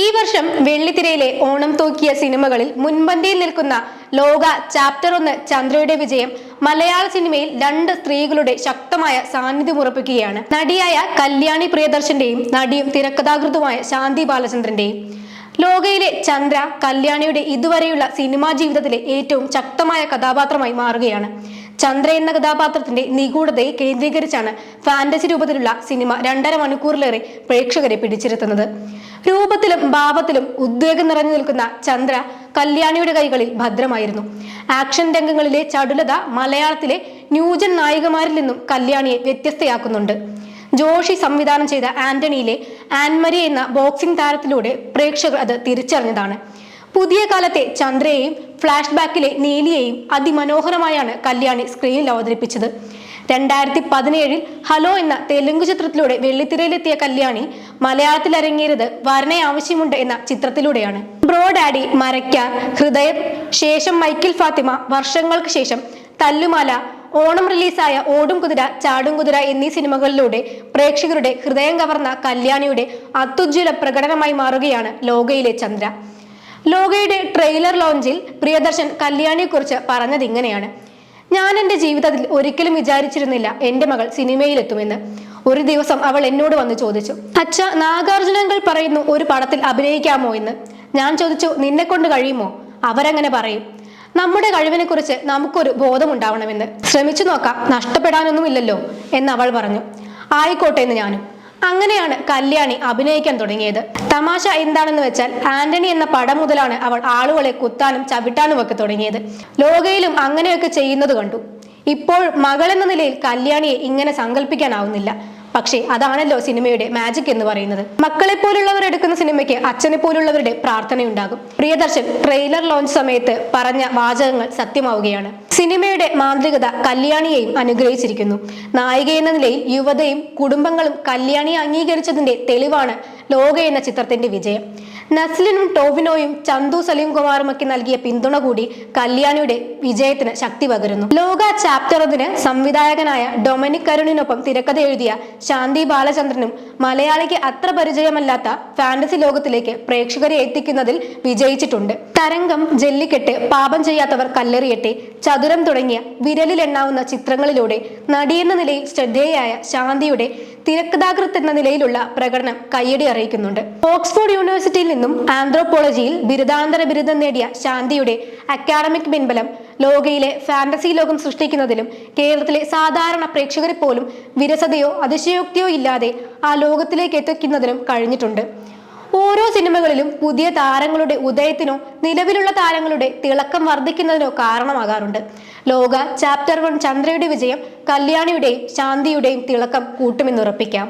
ഈ വർഷം വെള്ളിത്തിരയിലെ ഓണം തൂക്കിയ സിനിമകളിൽ മുൻപന്തിയിൽ നിൽക്കുന്ന ലോക ചാപ്റ്റർ 1 ചന്ദ്രയുടെ വിജയം മലയാള സിനിമയിൽ 2 സ്ത്രീകളുടെ ശക്തമായ സാന്നിധ്യം ഉറപ്പിക്കുകയാണ്. നടിയായ കല്യാണി പ്രിയദർശന്റെയും നടിയും തിരക്കഥാകൃത്തുമായ ശാന്തി ബാലചന്ദ്രന്റെയും. ലോകയിലെ ചന്ദ്ര കല്യാണിയുടെ ഇതുവരെയുള്ള സിനിമാ ജീവിതത്തിലെ ഏറ്റവും ശക്തമായ കഥാപാത്രമായി മാറുകയാണ്. ചന്ദ്ര എന്ന കഥാപാത്രത്തിന്റെ നിഗൂഢതയെ കേന്ദ്രീകരിച്ചാണ് ഫാന്റസി രൂപത്തിലുള്ള സിനിമ 2.5 മണിക്കൂറിലേറെ പ്രേക്ഷകരെ പിടിച്ചിരുത്തുന്നത്. രൂപത്തിലും ഭാവത്തിലും ഉദ്വേഗം നിറഞ്ഞു നിൽക്കുന്ന ചന്ദ്ര കല്യാണിയുടെ കൈകളിൽ ഭദ്രമായിരുന്നു. ആക്ഷൻ രംഗങ്ങളിലെ ചടുലത മലയാളത്തിലെ ന്യൂജൻ നായികമാരിൽ നിന്നും കല്യാണിയെ വ്യത്യസ്തയാക്കുന്നുണ്ട്. ജോഷി സംവിധാനം ചെയ്ത ആന്റണിയിലെ ആൻമരി എന്ന ബോക്സിംഗ് താരത്തിലൂടെ പ്രേക്ഷകർ അത് തിരിച്ചറിഞ്ഞതാണ്. പുതിയ കാലത്തെ ചന്ദ്രയെയും ഫ്ലാഷ് ബാക്കിലെ നീലിയെയും അതിമനോഹരമായാണ് കല്യാണി സ്ക്രീനിൽ അവതരിപ്പിച്ചത്. 2017 ഹലോ എന്ന തെലുങ്ക് ചിത്രത്തിലൂടെ വെള്ളിത്തിരയിലെത്തിയ കല്യാണി മലയാളത്തിൽ അരങ്ങേറിയത് വരനെ ആവശ്യമുണ്ട് എന്ന ചിത്രത്തിലൂടെയാണ്. ബ്രോ ഡാഡി, മരയ്ക്കാർ, ഹൃദയം, ശേഷം മൈക്കിൾ ഫാത്തിമ, വർഷങ്ങൾക്ക് ശേഷം, തല്ലുമാല, ഓണം റിലീസായ ഓടും കുതിര, ചാടും കുതിര എന്നീ സിനിമകളിലൂടെ പ്രേക്ഷകരുടെ ഹൃദയം കവർന്ന കല്യാണിയുടെ അത്യുജ്വല പ്രകടനമായി മാറുകയാണ് ലോകയിലെ ചന്ദ്ര. ലോകയുടെ ട്രെയിലർ ലോഞ്ചിൽ പ്രിയദർശൻ കല്യാണിയെക്കുറിച്ച് പറഞ്ഞത് ഇങ്ങനെയാണ്: ഞാൻ എൻ്റെ ജീവിതത്തിൽ ഒരിക്കലും വിചാരിച്ചിരുന്നില്ല എൻ്റെ മകൾ സിനിമയിലെത്തുമെന്ന്. ഒരു ദിവസം അവൾ എന്നോട് വന്ന് ചോദിച്ചു, അച്ഛ, നാഗാർജുനങ്ങൾ പറയുന്നു ഒരു പടത്തിൽ അഭിനയിക്കാമോ എന്ന്. ഞാൻ ചോദിച്ചു, നിന്നെ കൊണ്ട് കഴിയുമോ? അവരങ്ങനെ പറയും. നമ്മുടെ കഴിവിനെ കുറിച്ച് നമുക്കൊരു ബോധമുണ്ടാവണമെന്ന്. ശ്രമിച്ചു നോക്കാം, നഷ്ടപ്പെടാനൊന്നുമില്ലല്ലോ എന്ന് അവൾ പറഞ്ഞു. ആയിക്കോട്ടെ എന്ന് ഞാനും. അങ്ങനെയാണ് കല്യാണി അഭിനയിക്കാൻ തുടങ്ങിയത്. തമാശ എന്താണെന്ന് വെച്ചാൽ ആന്റണി എന്ന പടം മുതലാണ് അവൾ ആളുകളെ കുത്താനും ചവിട്ടാനും ഒക്കെ തുടങ്ങിയത്. ലോകയിലും അങ്ങനെയൊക്കെ ചെയ്യുന്നത് കണ്ടു. ഇപ്പോൾ മകൾ എന്ന നിലയിൽ കല്യാണിയെ ഇങ്ങനെ സങ്കല്പിക്കാനാവുന്നില്ല. പക്ഷേ അതാണല്ലോ സിനിമയുടെ മാജിക് എന്ന് പറയുന്നത്. മക്കളെ പോലുള്ളവർ എടുക്കുന്ന സിനിമയ്ക്ക് അച്ഛനെ പോലുള്ളവരുടെ പ്രാർത്ഥനയുണ്ടാകും. പ്രിയദർശൻ ട്രെയിലർ ലോഞ്ച് സമയത്ത് പറഞ്ഞ വാചകങ്ങൾ സത്യമാവുകയാണ്. സിനിമയുടെ മാന്ത്രികത കല്യാണിയെയും അനുഗ്രഹിച്ചിരിക്കുന്നു. നായിക എന്ന നിലയിൽ യുവതയും കുടുംബങ്ങളും കല്യാണിയെ അംഗീകരിച്ചതിന്റെ തെളിവാണ് ലോക എന്ന ചിത്രത്തിന്റെ വിജയം. നസ്ലിനും ടോവിനോയും ചന്തു സലീം കുമാറുമൊക്കെ നൽകിയ പിന്തുണ കൂടി കല്യാണിയുടെ വിജയത്തിന് ശക്തി പകരുന്നു. ലോക ചാപ്റ്റർ 1 സംവിധായകനായ ഡൊമിനിക് കരുണിനൊപ്പം തിരക്കഥ എഴുതിയ ശാന്തി ബാലചന്ദ്രനും മലയാളിക്ക് അത്ര പരിചയമല്ലാത്ത ഫാന്റസി ലോകത്തിലേക്ക് പ്രേക്ഷകരെ എത്തിക്കുന്നതിൽ വിജയിച്ചിട്ടുണ്ട്. തരംഗം, ജല്ലിക്കെട്ട്, പാപം ചെയ്യാത്തവർ കല്ലെറിയട്ടെ, ചതുരം തുടങ്ങിയ വിരലിൽ എണ്ണാവുന്ന ചിത്രങ്ങളിലൂടെ നടിയെന്ന നിലയിൽ ശ്രദ്ധേയയായ ശാന്തിയുടെ തിരക്കഥാകൃത്ത് എന്ന നിലയിലുള്ള പ്രകടനം കയ്യടി അറിയിക്കുന്നുണ്ട്. ഓക്സ്ഫോർഡ് യൂണിവേഴ്സിറ്റിയിൽ നിന്നും ആന്ത്രോപോളജിയിൽ ബിരുദാനന്തര ബിരുദം നേടിയ ശാന്തിയുടെ അക്കാഡമിക് പിൻബലം ലോകയിലെ ഫാന്റസി ലോകം സൃഷ്ടിക്കുന്നതിലും കേരളത്തിലെ സാധാരണ പ്രേക്ഷകരെ പോലും വിരസതയോ അതിശയോക്തിയോ ഇല്ലാതെ ആ ലോകത്തിലേക്ക് എത്തിക്കുന്നതിനും കഴിഞ്ഞിട്ടുണ്ട്. ഓരോ സിനിമകളിലും പുതിയ താരങ്ങളുടെ ഉദയത്തിനോ നിലവിലുള്ള താരങ്ങളുടെ തിളക്കം വർദ്ധിക്കുന്നതിനോ കാരണമാകാറുണ്ട്. ലോക ചാപ്റ്റർ 1 ചന്ദ്രയുടെ വിജയം കല്യാണിയുടെയും ശാന്തിയുടെയും തിളക്കം കൂട്ടുമെന്നുറപ്പിക്കാം.